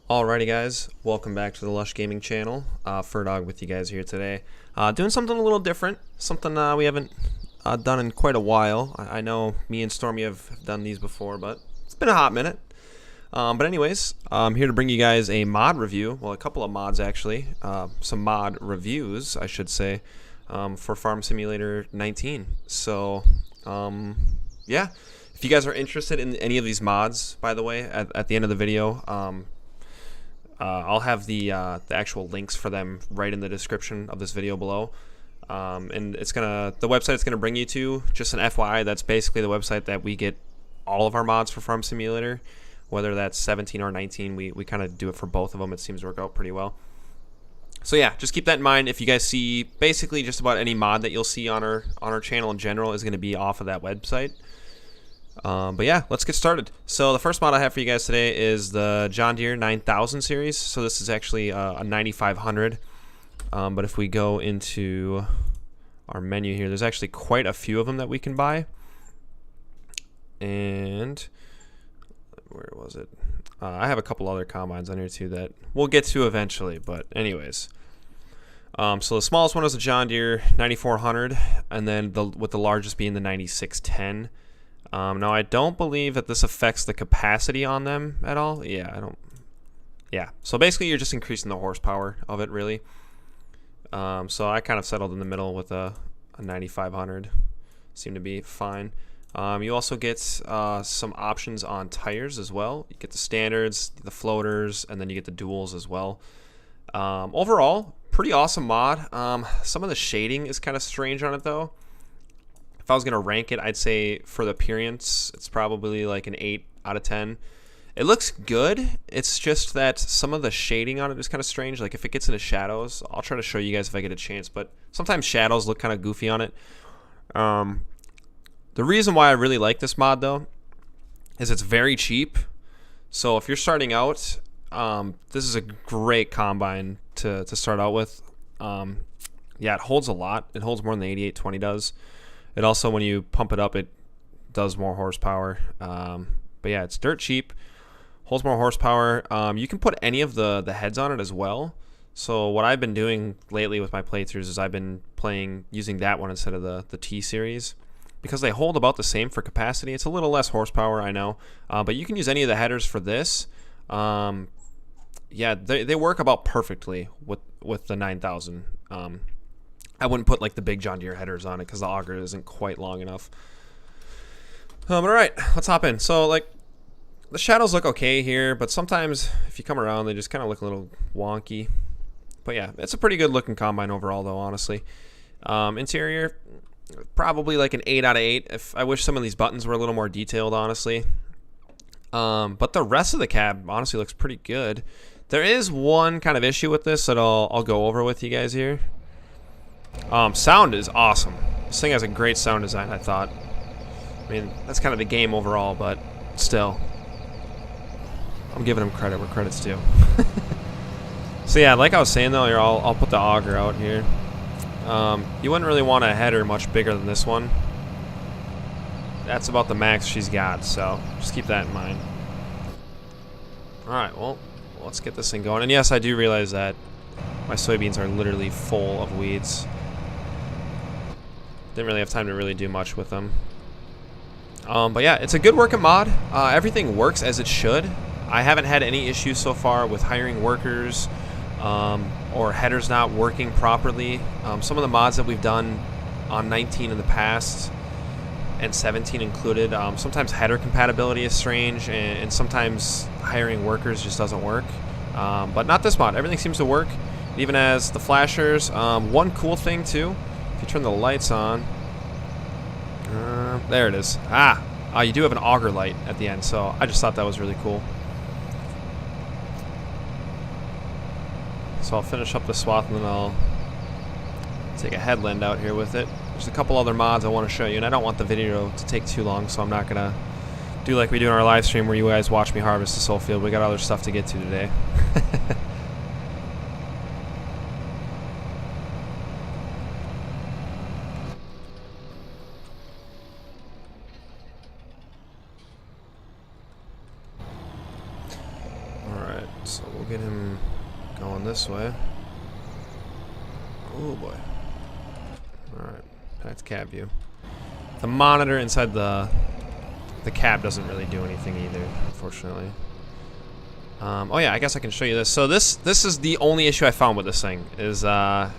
Alrighty guys, welcome back to the Lush Gaming channel. Furdog with you guys here today. Doing something a little different, something we haven't done in quite a while. I know me and Stormy have done these before, but it's been a hot minute. But anyways, I'm here to bring you guys a mod review, well a couple of mods actually, some mod reviews I should say, for Farm Simulator 19. So yeah, if you guys are interested in any of these mods, by the way, at the end of the video, I'll have the actual links for them right in the description of this video below. And the website it's gonna bring you to, just an FYI, that's basically the website that we get all of our mods for Farm Simulator, whether that's 17 or 19. We kind of do it for both of them. It seems to work out pretty well. So yeah, just keep that in mind. If you guys see basically just about any mod that you'll see on our channel in general is going to be off of that website. But yeah, let's get started. So the first mod I have for you guys today is the John Deere 9000 series. So this is actually a 9500. But if we go into our menu here, there's actually quite a few of them that we can buy. And where was it? I have a couple other combines on here too that we'll get to eventually. But anyways, so the smallest one is the John Deere 9400, and then with the largest being the 9610. Now I don't believe that this affects the capacity on them at all. Yeah, I don't. Yeah, so basically you're just increasing the horsepower of it, really. So I kind of settled in the middle with a 9500. Seemed to be fine. You also get some options on tires as well. You get the standards, the floaters, and then you get the duals as well. Overall, pretty awesome mod. Some of the shading is kind of strange on it though. If I was going to rank it, I'd say for the appearance, it's probably like an 8 out of 10. It looks good. It's just that some of the shading on it is kind of strange. Like if it gets into shadows, I'll try to show you guys if I get a chance, but sometimes shadows look kind of goofy on it. The reason why I really like this mod though is it's very cheap. So if you're starting out, this is a great combine to start out with. Yeah, it holds a lot. It holds more than the 8820 does. It also, when you pump it up, it does more horsepower. But yeah, it's dirt cheap, holds more horsepower. You can put any of the heads on it as well. So what I've been doing lately with my playthroughs is I've been using that one instead of the T series, because they hold about the same for capacity. It's a little less horsepower, I know, but you can use any of the headers for this. Yeah, they work about perfectly with the 9000. I wouldn't put like the big John Deere headers on it because the auger isn't quite long enough. All right, let's hop in. So like the shadows look okay here, but sometimes if you come around, they just kind of look a little wonky. But yeah, it's a pretty good looking combine overall though, honestly. Interior, probably like an 8 out of 8. I wish some of these buttons were a little more detailed, honestly. But the rest of the cab honestly looks pretty good. There is one kind of issue with this that I'll go over with you guys here. Sound is awesome. This thing has a great sound design, I thought. I mean, that's kind of the game overall, but still, I'm giving them credit where credit's due. So yeah, like I was saying though, here I'll put the auger out here. You wouldn't really want a header much bigger than this one. That's about the max she's got, so just keep that in mind. Alright, well, let's get this thing going. And yes, I do realize that my soybeans are literally full of weeds. Didn't really have time to really do much with them. But yeah, it's a good working mod. Everything works as it should. I haven't had any issues so far with hiring workers or headers not working properly. Some of the mods that we've done on 19 in the past, and 17 included, sometimes header compatibility is strange, and sometimes hiring workers just doesn't work. But not this mod. Everything seems to work, even as the flashers. One cool thing too, if you turn the lights on, there it is. You do have an auger light at the end, so I just thought that was really cool. So I'll finish up the swath and then I'll take a headland out here with it. There's a couple other mods I want to show you, and I don't want the video to take too long, so I'm not gonna do like we do in our live stream where you guys watch me harvest this whole field. We got other stuff to get to today. So we'll get him going this way. Oh boy. Alright, back to cab view. The monitor inside the cab doesn't really do anything either, unfortunately. Oh yeah, I guess I can show you this. So this is the only issue I found with this thing is yeah,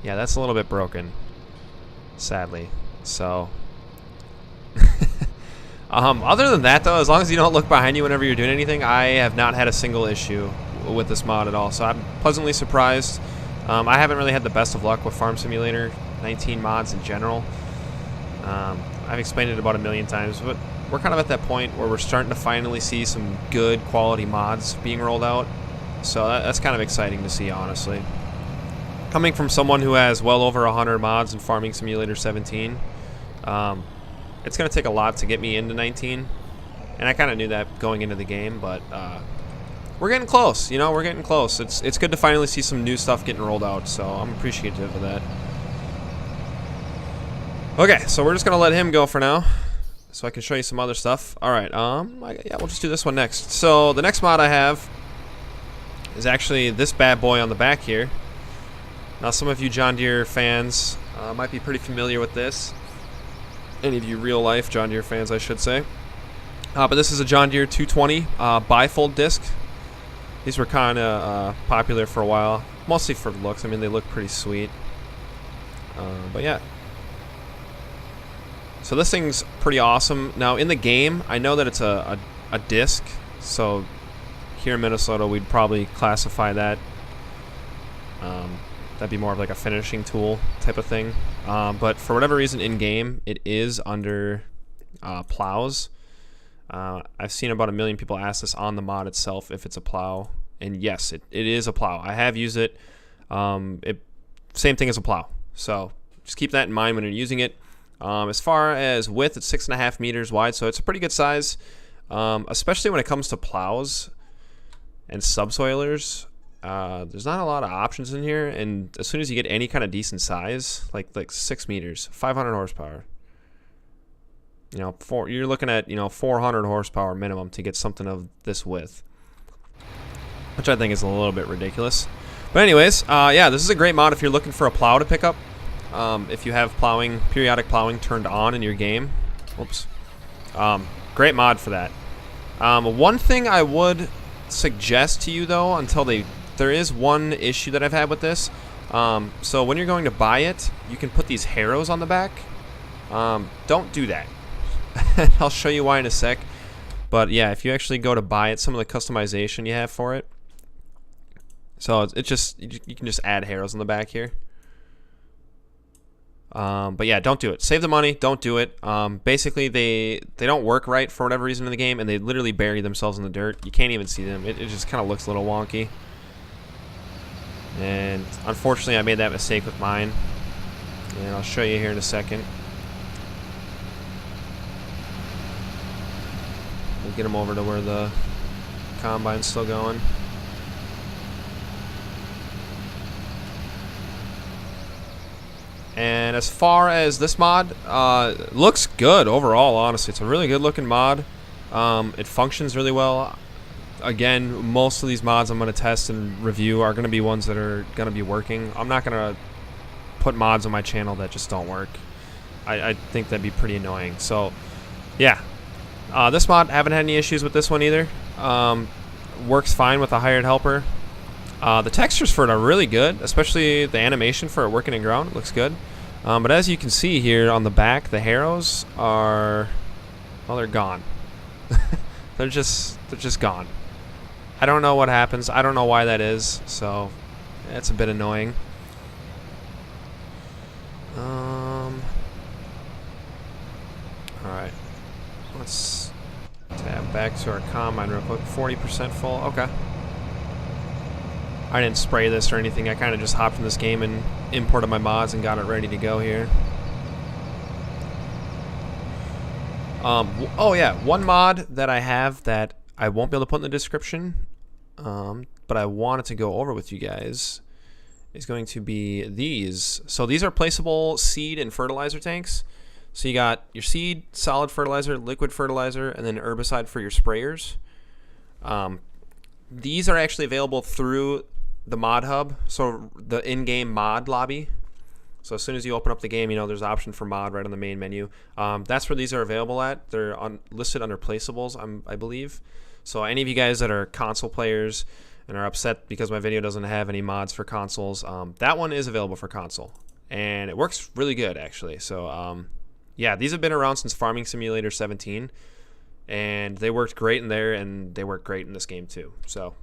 that's a little bit broken, sadly. So other than that though, as long as you don't look behind you whenever you're doing anything, I have not had a single issue with this mod at all. So I'm pleasantly surprised. I haven't really had the best of luck with Farm Simulator 19 mods in general. I've explained it about 1,000,000 times, but we're kind of at that point where we're starting to finally see some good quality mods being rolled out. So that's kind of exciting to see, honestly. Coming from someone who has well over 100 mods in Farming Simulator 17, it's going to take a lot to get me into 19. And I kind of knew that going into the game, but we're getting close, you know, we're getting close. It's good to finally see some new stuff getting rolled out, so I'm appreciative of that. Okay, so we're just going to let him go for now, so I can show you some other stuff. Alright, yeah, we'll just do this one next. So the next mod I have is actually this bad boy on the back here. Now some of you John Deere fans might be pretty familiar with this. Any of you real life John Deere fans, I should say. But this is a John Deere 220 bifold disc. These were kind of popular for a while, mostly for looks. I mean, they look pretty sweet. But yeah. So this thing's pretty awesome. Now in the game, I know that it's a disc, so here in Minnesota we'd probably classify that. That'd be more of like a finishing tool type of thing. But for whatever reason in game, it is under plows. I've seen about 1,000,000 people ask this on the mod itself if it's a plow, and yes, it is a plow. I have used it. Same thing as a plow. So just keep that in mind when you're using it. As far as width, it's 6.5 meters wide, so it's a pretty good size, especially when it comes to plows and subsoilers. There's not a lot of options in here, and as soon as you get any kind of decent size, like 6 meters, 500 horsepower, you know, you're looking at 400 horsepower minimum to get something of this width, which I think is a little bit ridiculous. But anyways, yeah, this is a great mod if you're looking for a plow to pick up. If you have periodic plowing turned on in your game. Whoops. Great mod for that. One thing I would suggest to you though, there is one issue that I've had with this. So when you're going to buy it, you can put these harrows on the back. Don't do that. I'll show you why in a sec. But yeah, if you actually go to buy it, some of the customization you have for it. So it's just, you can just add harrows on the back here. But yeah, don't do it. Save the money. Don't do it. Basically, they don't work right for whatever reason in the game, and they literally bury themselves in the dirt. You can't even see them. It just kind of looks a little wonky. And unfortunately, I made that mistake with mine. And I'll show you here in a second. We'll get them over to where the combine's still going. And as far as this mod, looks good overall, honestly. It's a really good looking mod. It functions really well. Again, most of these mods I'm going to test and review are going to be ones that are going to be working. I'm not going to put mods on my channel that just don't work. I think that'd be pretty annoying. So, yeah. This mod, haven't had any issues with this one either. Works fine with a hired helper. The textures for it are really good, especially the animation for it working in ground. It looks good. But as you can see here on the back, the harrows are, well, they're gone. they're just gone. I don't know what happens. I don't know why that is. So it's a bit annoying. All right. Let's tab back to our combine real quick. 40% full. Okay. I didn't spray this or anything. I kind of just hopped in this game and imported my mods and got it ready to go here. Oh yeah, one mod that I have that I won't be able to put in the description, but I wanted to go over with you guys, is going to be these. So these are placeable seed and fertilizer tanks. So you got your seed, solid fertilizer, liquid fertilizer, and then herbicide for your sprayers. these are actually available through the mod hub, so the in-game mod lobby. So as soon as you open up the game, there's an option for mod right on the main menu. That's where these are available at. They're listed under placeables, I believe. So any of you guys that are console players and are upset because my video doesn't have any mods for consoles, that one is available for console. And it works really good, actually. So, yeah, these have been around since Farming Simulator 17. And they worked great in there, and they work great in this game, too. So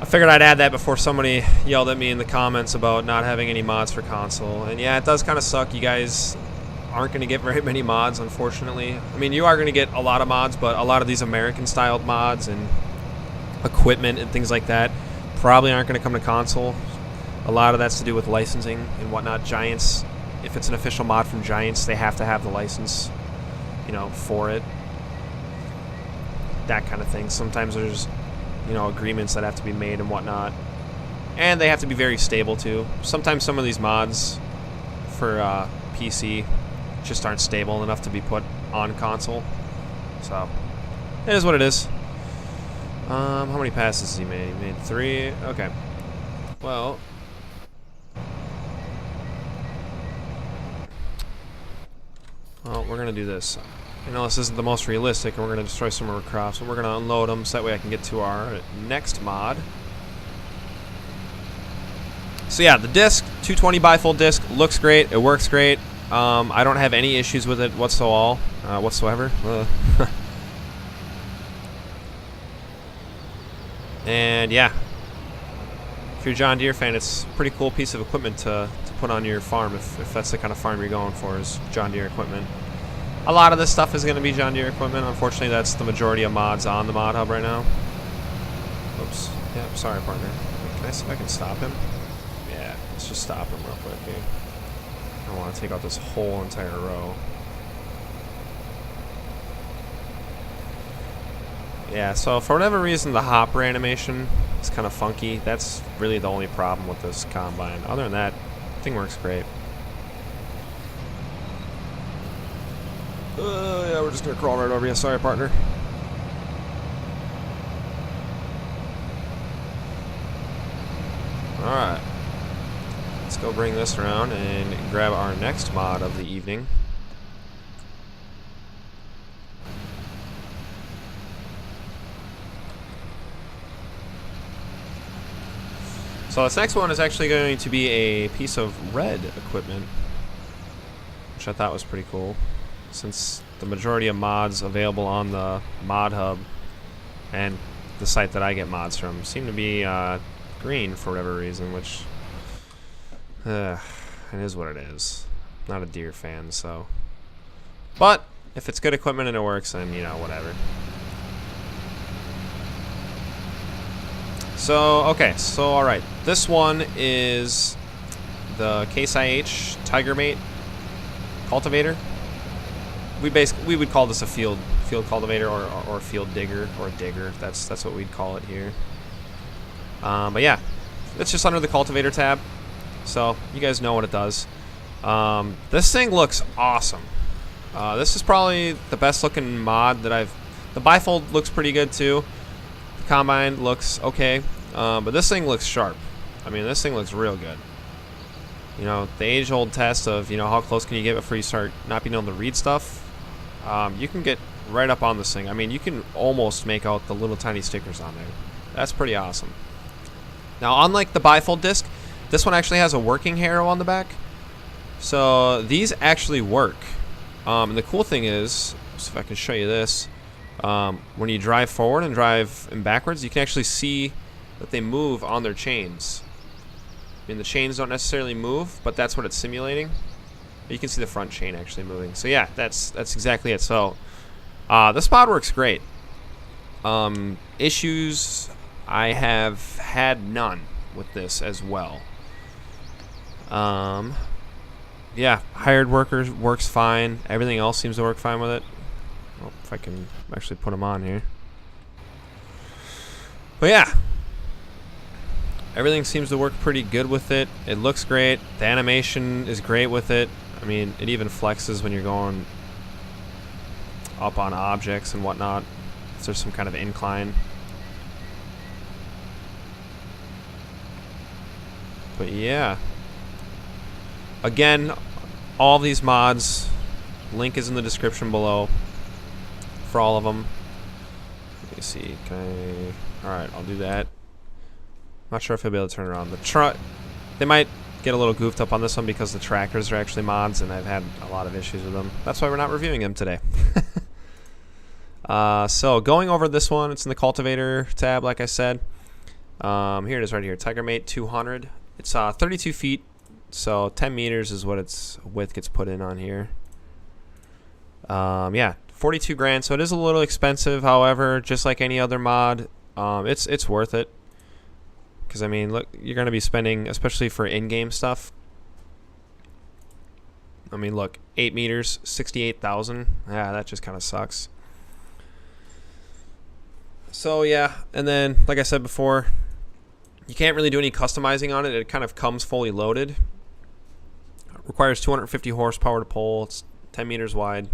I figured I'd add that before somebody yelled at me in the comments about not having any mods for console. And yeah, it does kind of suck. You guys aren't going to get very many mods, unfortunately. I mean, you are going to get a lot of mods, but a lot of these American-styled mods and equipment and things like that probably aren't going to come to console. A lot of that's to do with licensing and whatnot. Giants, if it's an official mod from Giants, they have to have the license, for it. That kind of thing. Sometimes there's agreements that have to be made and whatnot, and they have to be very stable too. Sometimes some of these mods for PC just aren't stable enough to be put on console, so it is what it is. How many passes has he made? He made 3. Okay, well, we're gonna do this. This isn't the most realistic, and we're going to destroy some of our crops, and we're going to unload them so that way I can get to our next mod. So yeah, the disc, 220 bifold disc, looks great. It works great. I don't have any issues with it whatsoever. And yeah, if you're a John Deere fan, it's a pretty cool piece of equipment to put on your farm if that's the kind of farm you're going for, is John Deere equipment. A lot of this stuff is going to be John Deere equipment. Unfortunately, that's the majority of mods on the mod hub right now. Oops. Yeah, I'm sorry, partner. Wait, can I see if I can stop him? Yeah, let's just stop him real quick here. I don't want to take out this whole entire row. Yeah, so for whatever reason, the hopper animation is kind of funky. That's really the only problem with this combine. Other than that, the thing works great. Yeah, we're just gonna crawl right over you. Sorry, partner. Alright. Let's go bring this around and grab our next mod of the evening. So this next one is actually going to be a piece of red equipment, which I thought was pretty cool, since the majority of mods available on the mod hub and the site that I get mods from seem to be green for whatever reason, which it is what it is. Not a Deere fan, so. But if it's good equipment and it works, then whatever. So okay, so all right, this one is the Case IH Tigermate cultivator. We would call this a field cultivator or field digger or digger. That's what we'd call it here. But yeah, it's just under the cultivator tab, so you guys know what it does. This thing looks awesome. This is probably the best looking mod that I've. The bifold looks pretty good too. The combine looks okay, but this thing looks sharp. I mean, this thing looks real good. The age-old test of how close can you get before you start not being able to read stuff. You can get right up on this thing. I mean, you can almost make out the little tiny stickers on there. That's pretty awesome. Now, unlike the bifold disc, this one actually has a working harrow on the back. So these actually work. And the cool thing is, so if I can show you this, when you drive forward and drive in backwards, you can actually see that they move on their chains. I mean, the chains don't necessarily move, but that's what it's simulating. You can see the front chain actually moving. So yeah, that's exactly it. So this mod works great. Issues, I have had none with this as well. Yeah, hired workers works fine. Everything else seems to work fine with it. Oh, if I can actually put them on here. But yeah, everything seems to work pretty good with it. It looks great. The animation is great with it. I mean, it even flexes when you're going up on objects and whatnot, if there's some kind of incline. But yeah. Again, all these mods, link is in the description below for all of them. Let me see. Alright, I'll do that. Not sure if he'll be able to turn around. They might get a little goofed up on this one because the tractors are actually mods, and I've had a lot of issues with them. That's why we're not reviewing them today. So going over this one, it's in the cultivator tab, like I said. Here it is right here, Tigermate 200. It's 32 feet, so 10 meters is what its width gets put in on here. Yeah, 42 grand, so it is a little expensive. However, just like any other mod, it's worth it. Because, I mean, look, you're going to be spending, especially for in-game stuff. I mean, look, 8 meters, 68,000. Yeah, that just kind of sucks. So, yeah, and then, like I said before, you can't really do any customizing on it. It kind of comes fully loaded. It requires 250 horsepower to pull. It's 10 meters wide.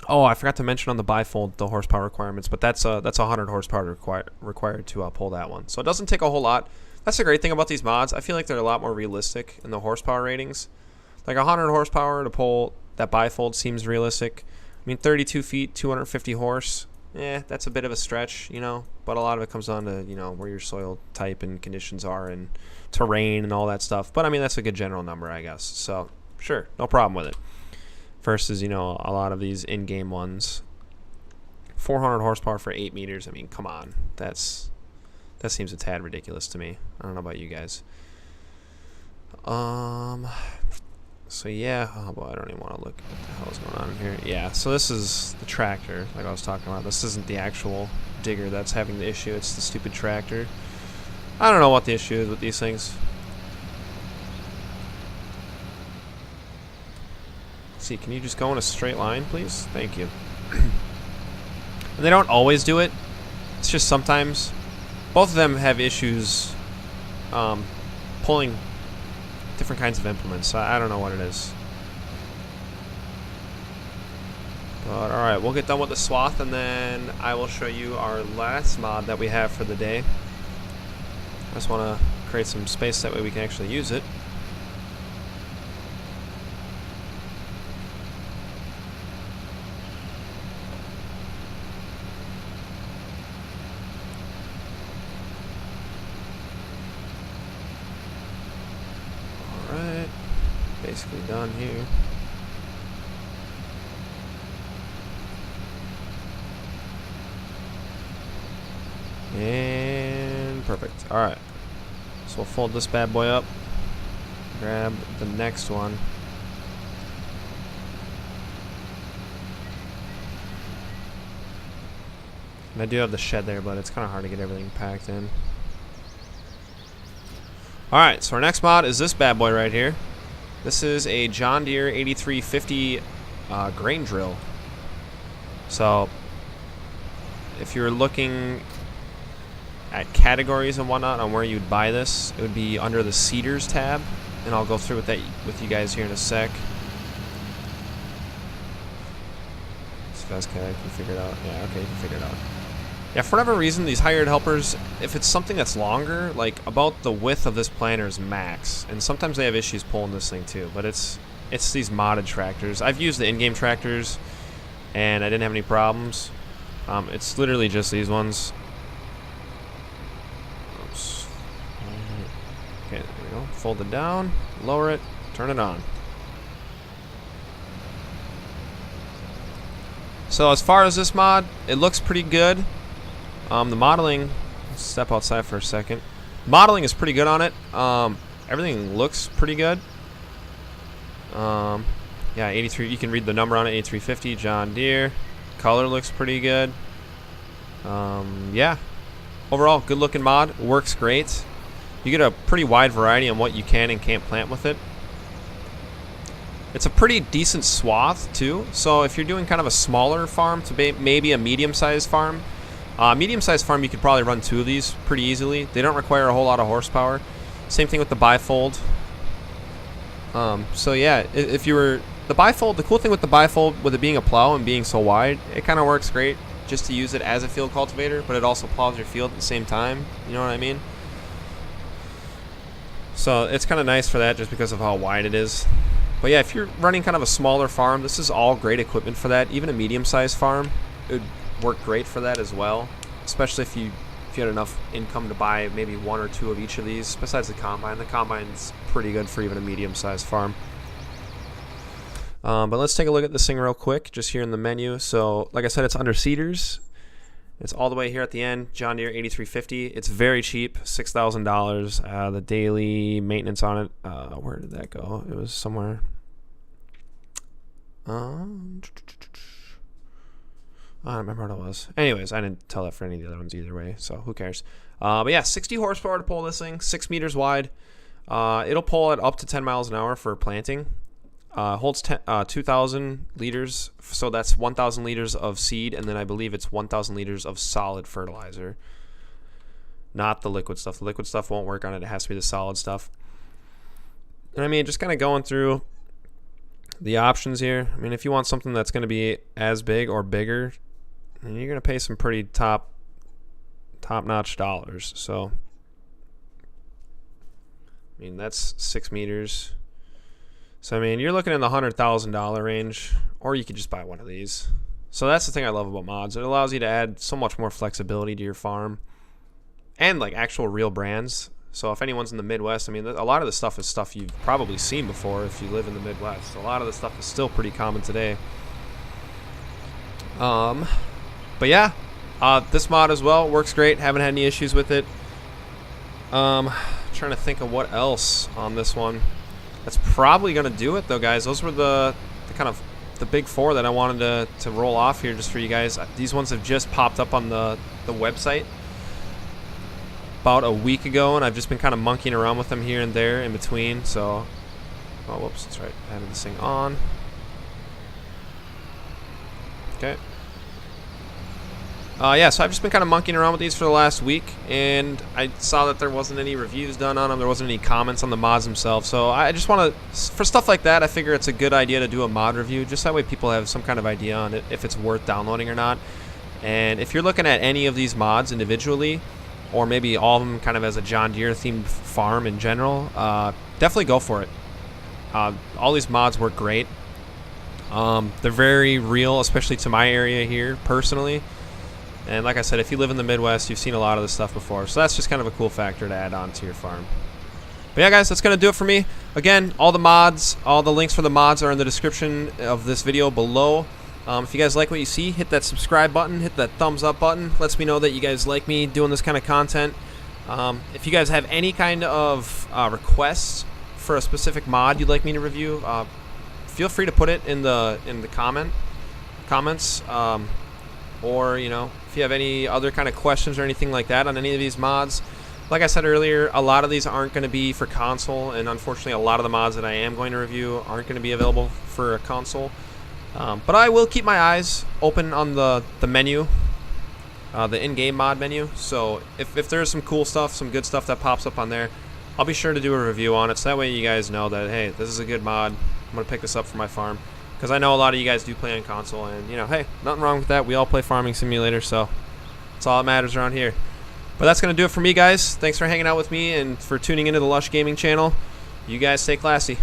Oh, I forgot to mention on the bifold the horsepower requirements, but that's 100 horsepower required to pull that one. So it doesn't take a whole lot. That's the great thing about these mods. I feel like they're a lot more realistic in the horsepower ratings. Like 100 horsepower to pull that bifold seems realistic. I mean, 32 feet, 250 horse. That's a bit of a stretch, you know. But a lot of it comes down to, you know, where your soil type and conditions are and terrain and all that stuff. But I mean, that's a good general number, I guess. So sure, no problem with it. Versus, you know, a lot of these in-game ones. 400 horsepower for 8 meters. I mean, come on. That seems a tad ridiculous to me. I don't know about you guys. So yeah. Oh boy, I don't even want to look at what the hell is going on in here. Yeah, so this is the tractor, like I was talking about. This isn't the actual digger that's having the issue. It's the stupid tractor. I don't know what the issue is with these things. See, can you just go in a straight line, please? Thank you. And they don't always do it. It's just sometimes. Both of them have issues pulling different kinds of implements. So I don't know what it is. But alright, we'll get done with the swath, and then I will show you our last mod that we have for the day. I just want to create some space, that way we can actually use it. Basically done here. And perfect. Alright. So we'll fold this bad boy up. Grab the next one. And I do have the shed there, but it's kind of hard to get everything packed in. Alright, so our next mod is this bad boy right here. This is a John Deere 8350 grain drill. So, if you're looking at categories and whatnot on where you'd buy this, it would be under the Seeders tab, and I'll go through with that with you guys here in a sec. This fast guy can figure it out. Yeah, okay, you can figure it out. Yeah, for whatever reason, these hired helpers, if it's something that's longer, like about the width of this planter is max, and sometimes they have issues pulling this thing too, but it's these modded tractors. I've used the in-game tractors, and I didn't have any problems. It's literally just these ones. Oops. Okay, there we go. Fold it down, lower it, turn it on. So as far as this mod, it looks pretty good. The modeling, let's step outside for a second. Modeling is pretty good on it. Everything looks pretty good. Yeah, 83. You can read the number on it, 8350 John Deere. Color looks pretty good. Yeah, overall, good looking mod. Works great. You get a pretty wide variety on what you can and can't plant with it. It's a pretty decent swath too. So if you're doing kind of a smaller farm to maybe a medium-sized farm. Medium-sized farm, you could probably run 2 of these pretty easily. They don't require a whole lot of horsepower. Same thing with the bifold. So yeah, if you were the bifold, the cool thing with the bifold, with it being a plow and being so wide, it kind of works great just to use it as a field cultivator, but it also plows your field at the same time. You know what I mean? So it's kind of nice for that just because of how wide it is. But yeah, if you're running kind of a smaller farm, this is all great equipment for that. Even a medium-sized farm, it would work great for that as well. Especially if you had enough income to buy maybe 1 or 2 of each of these. Besides the combine, the combine's pretty good for even a medium-sized farm. But let's take a look at this thing real quick, just here in the menu. So, like I said, it's under seeders. It's all the way here at the end, John Deere 8350. It's very cheap, $6,000. The daily maintenance on it, where did that go? It was somewhere. I don't remember what it was. Anyways, I didn't tell that for any of the other ones either way, so who cares? But yeah, 60 horsepower to pull this thing, 6 meters wide. It'll pull at up to 10 miles an hour for planting. Holds 2,000 liters, so that's 1,000 liters of seed, and then I believe it's 1,000 liters of solid fertilizer. Not the liquid stuff. The liquid stuff won't work on it. It has to be the solid stuff. And I mean, just kind of going through the options here. I mean, if you want something that's going to be as big or bigger, then you're going to pay some pretty top-notch dollars. So, I mean, that's 6 meters. So, I mean, you're looking in the $100,000 range, or you could just buy one of these. So that's the thing I love about mods. It allows you to add so much more flexibility to your farm and, like, actual real brands. So if anyone's in the Midwest, I mean, a lot of the stuff is stuff you've probably seen before if you live in the Midwest. A lot of the stuff is still pretty common today. But yeah, this mod as well works great. Haven't had any issues with it. Trying to think of what else on this one. That's probably going to do it, though, guys. Those were the kind of the big 4 that I wanted to roll off here just for you guys. These ones have just popped up on the website about a week ago, and I've just been kind of monkeying around with them here and there in between. So, oh, whoops, that's right. I had this thing on. Okay. Yeah, so I've just been kind of monkeying around with these for the last week, and I saw that there wasn't any reviews done on them. There wasn't any comments on the mods themselves. So I just want to, for stuff like that, I figure it's a good idea to do a mod review, just that way people have some kind of idea on it, if it's worth downloading or not. And if you're looking at any of these mods individually, or maybe all of them kind of as a John Deere themed farm in general, definitely go for it. All these mods work great. They're very real, especially to my area here personally. And like I said, if you live in the Midwest, you've seen a lot of this stuff before. So that's just kind of a cool factor to add on to your farm. But yeah, guys, that's going to do it for me. Again, all the mods, all the links for the mods are in the description of this video below. If you guys like what you see, hit that subscribe button, hit that thumbs up button. Lets me know that you guys like me doing this kind of content. If you guys have any kind of requests for a specific mod you'd like me to review, feel free to put it in the comments. Or, you know, if you have any other kind of questions or anything like that on any of these mods. Like I said earlier, a lot of these aren't going to be for console, and unfortunately a lot of the mods that I am going to review aren't going to be available for a console. But I will keep my eyes open on the menu, the in-game mod menu. So if there's some cool stuff, some good stuff that pops up on there, I'll be sure to do a review on it. So that way you guys know that, hey, this is a good mod. I'm going to pick this up for my farm. Because I know a lot of you guys do play on console, and, you know, hey, nothing wrong with that. We all play Farming Simulator, so that's all that matters around here. But that's going to do it for me, guys. Thanks for hanging out with me and for tuning into the Lush Gaming channel. You guys stay classy.